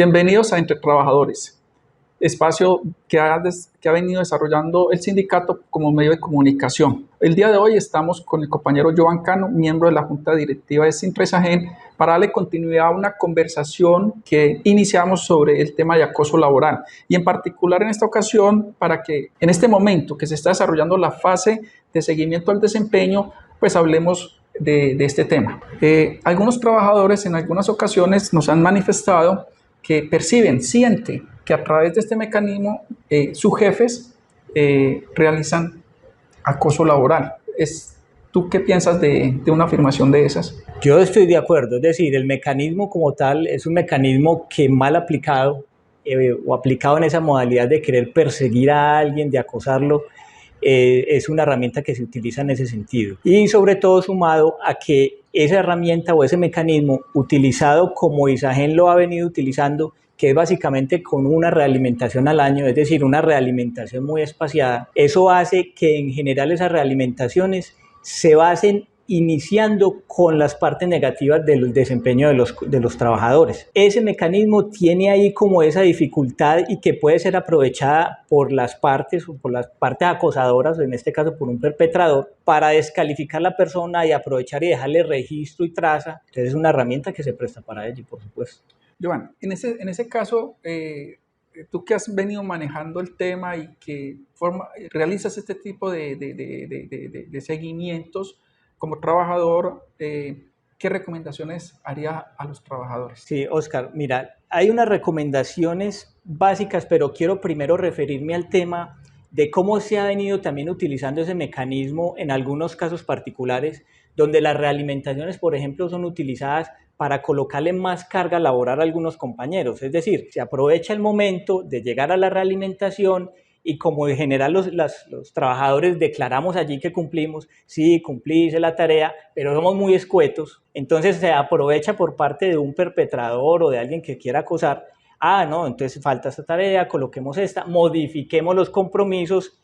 Bienvenidos a Entre Trabajadores, espacio que ha venido desarrollando el sindicato como medio de comunicación. El día de hoy estamos con el compañero Joan Cano, miembro de la Junta Directiva de Sintra-Isagen, para darle continuidad a una conversación que iniciamos sobre el tema de acoso laboral y en particular en esta ocasión para que en este momento que se está desarrollando la fase de seguimiento al desempeño, pues hablemos de este tema. Algunos trabajadores en algunas ocasiones nos han manifestado que sienten que a través de este mecanismo sus jefes realizan acoso laboral. ¿Tú qué piensas de una afirmación de esas? Yo estoy de acuerdo, es decir, el mecanismo como tal es un mecanismo que mal aplicado o aplicado en esa modalidad de querer perseguir a alguien, de acosarlo, es una herramienta que se utiliza en ese sentido. Y sobre todo sumado a que esa herramienta o ese mecanismo utilizado como Isagen lo ha venido utilizando, que es básicamente con una realimentación al año, es decir, una realimentación muy espaciada, eso hace que en general esas realimentaciones se basen iniciando con las partes negativas del desempeño de los trabajadores. Ese mecanismo tiene ahí como esa dificultad y que puede ser aprovechada por las partes o por las partes acosadoras, en este caso por un perpetrador, para descalificar a la persona y aprovechar y dejarle registro y traza. Entonces es una herramienta que se presta para ello, por supuesto. Joan, en ese caso, tú que has venido manejando el tema y que realizas este tipo de seguimientos, como trabajador, ¿qué recomendaciones haría a los trabajadores? Sí, Oscar, mira, hay unas recomendaciones básicas, pero quiero primero referirme al tema de cómo se ha venido también utilizando ese mecanismo en algunos casos particulares, donde las realimentaciones, por ejemplo, son utilizadas para colocarle más carga laboral a algunos compañeros. Es decir, se aprovecha el momento de llegar a la realimentación y como en general los trabajadores declaramos allí que cumplimos, sí, cumplí, hice la tarea, pero somos muy escuetos, entonces se aprovecha por parte de un perpetrador o de alguien que quiera acosar, no, entonces falta esta tarea, coloquemos esta, modifiquemos los compromisos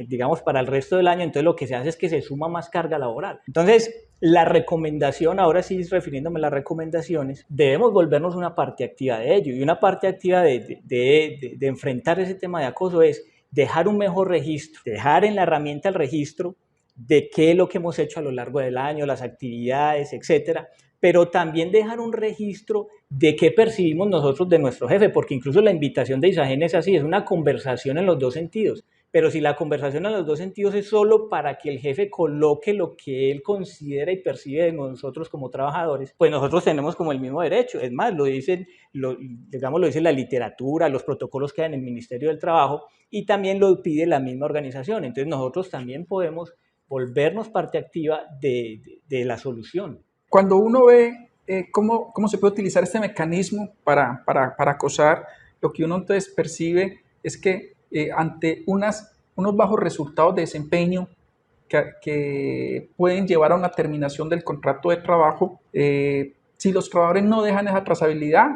digamos para el resto del año, entonces lo que se hace es que se suma más carga laboral. Entonces la recomendación, ahora sí refiriéndome a las recomendaciones, debemos volvernos una parte activa de ello, y una parte activa de enfrentar ese tema de acoso es dejar un mejor registro, dejar en la herramienta el registro de qué es lo que hemos hecho a lo largo del año, las actividades, etcétera, pero también dejar un registro de qué percibimos nosotros de nuestro jefe, porque incluso la invitación de Isagen es así, es una conversación en los dos sentidos, pero si la conversación en los dos sentidos es solo para que el jefe coloque lo que él considera y percibe de nosotros como trabajadores, pues nosotros tenemos como el mismo derecho, es más, lo dice la literatura, los protocolos que hay en el Ministerio del Trabajo y también lo pide la misma organización, entonces nosotros también podemos volvernos parte activa de la solución. Cuando uno ve cómo se puede utilizar este mecanismo para acosar, lo que uno entonces percibe es que ante unos bajos resultados de desempeño que pueden llevar a una terminación del contrato de trabajo, si los trabajadores no dejan esa trazabilidad,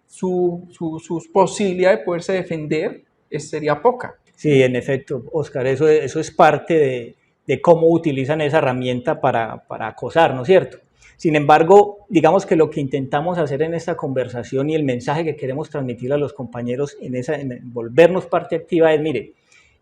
sus posibilidades de poderse defender sería poca. Sí, en efecto, Oscar, eso es parte de cómo utilizan esa herramienta para acosar, ¿no es cierto? Sin embargo, digamos que lo que intentamos hacer en esta conversación y el mensaje que queremos transmitir a los compañeros en volvernos parte activa es, mire,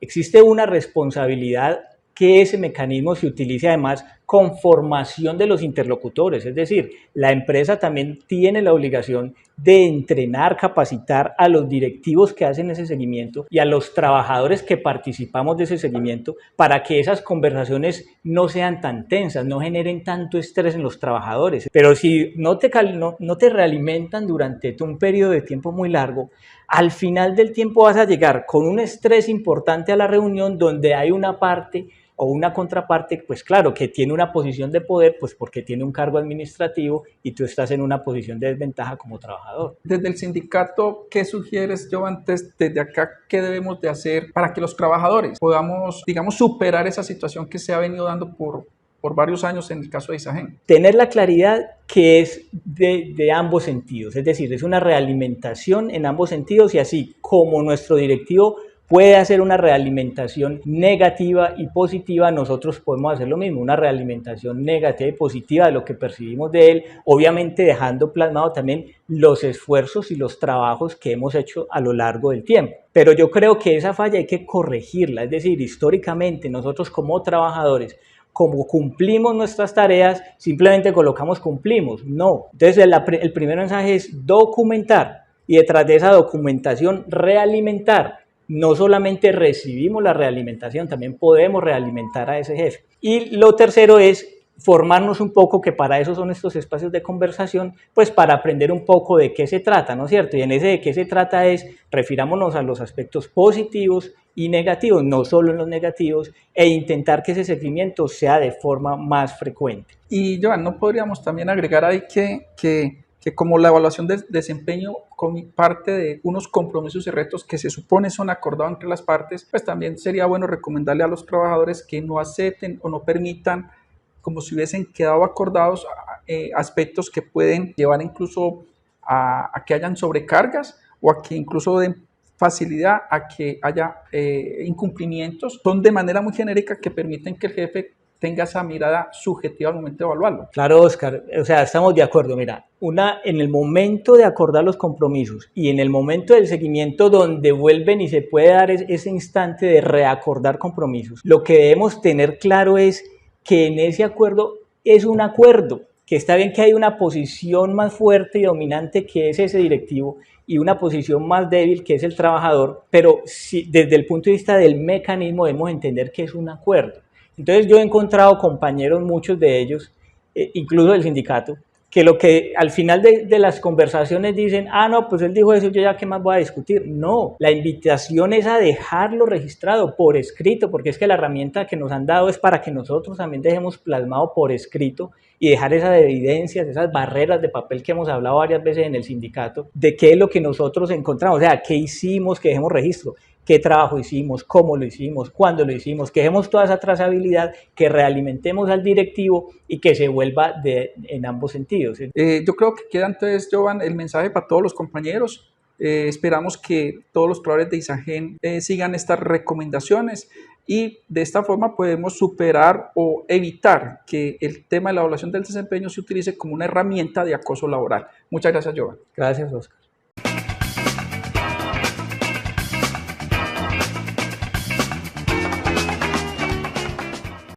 existe una responsabilidad que ese mecanismo se utilice además con formación de los interlocutores, es decir, la empresa también tiene la obligación de entrenar, capacitar a los directivos que hacen ese seguimiento y a los trabajadores que participamos de ese seguimiento para que esas conversaciones no sean tan tensas, no generen tanto estrés en los trabajadores. Pero si no te realimentan durante un periodo de tiempo muy largo, al final del tiempo vas a llegar con un estrés importante a la reunión donde hay una parte o una contraparte, pues claro, que tiene una posición de poder, pues porque tiene un cargo administrativo y tú estás en una posición de desventaja como trabajador. Desde el sindicato, ¿qué sugieres, Joan, desde acá, qué debemos de hacer para que los trabajadores podamos, digamos, superar esa situación que se ha venido dando por varios años en el caso de Isagen? Tener la claridad que es de ambos sentidos, es decir, es una realimentación en ambos sentidos y así como nuestro directivo puede hacer una realimentación negativa y positiva, nosotros podemos hacer lo mismo, una realimentación negativa y positiva de lo que percibimos de él, obviamente dejando plasmado también los esfuerzos y los trabajos que hemos hecho a lo largo del tiempo. Pero yo creo que esa falla hay que corregirla, es decir, históricamente nosotros como trabajadores, como cumplimos nuestras tareas, simplemente colocamos cumplimos, no. Entonces el primer mensaje es documentar y detrás de esa documentación realimentar. No solamente recibimos la realimentación, también podemos realimentar a ese jefe. Y lo tercero es formarnos un poco, que para eso son estos espacios de conversación, pues para aprender un poco de qué se trata, ¿no es cierto? Y en ese de qué se trata es, refirámonos a los aspectos positivos y negativos, no solo en los negativos, e intentar que ese seguimiento sea de forma más frecuente. Y Joan, ¿no podríamos también agregar ahí que como la evaluación de desempeño parte de unos compromisos y retos que se supone son acordados entre las partes, pues también sería bueno recomendarle a los trabajadores que no acepten o no permitan, como si hubiesen quedado acordados, aspectos que pueden llevar incluso a que hayan sobrecargas o a que incluso den facilidad a que haya incumplimientos. Son de manera muy genérica que permiten que el jefe tenga esa mirada subjetiva al momento de evaluarlo. Claro, Oscar, o sea, estamos de acuerdo. Mira, en el momento de acordar los compromisos y en el momento del seguimiento donde vuelven y se puede dar ese instante de reacordar compromisos, lo que debemos tener claro es que en ese acuerdo es un acuerdo, que está bien que hay una posición más fuerte y dominante que es ese directivo y una posición más débil que es el trabajador, pero si, desde el punto de vista del mecanismo debemos entender que es un acuerdo. Entonces yo he encontrado compañeros, muchos de ellos, incluso del sindicato, que lo que al final de las conversaciones dicen, no, pues él dijo eso, yo ya qué más voy a discutir. No, la invitación es a dejarlo registrado por escrito, porque es que la herramienta que nos han dado es para que nosotros también dejemos plasmado por escrito y dejar esas evidencias, esas barreras de papel que hemos hablado varias veces en el sindicato, de qué es lo que nosotros encontramos, o sea, qué hicimos, que dejemos registro. Qué trabajo hicimos, cómo lo hicimos, cuándo lo hicimos, que dejemos toda esa trazabilidad, que realimentemos al directivo y que se vuelva en ambos sentidos. Yo creo que queda entonces, Jovan, el mensaje para todos los compañeros. Esperamos que todos los trabajadores de ISAGEN sigan estas recomendaciones y de esta forma podemos superar o evitar que el tema de la evaluación del desempeño se utilice como una herramienta de acoso laboral. Muchas gracias, Jovan. Gracias, Oscar.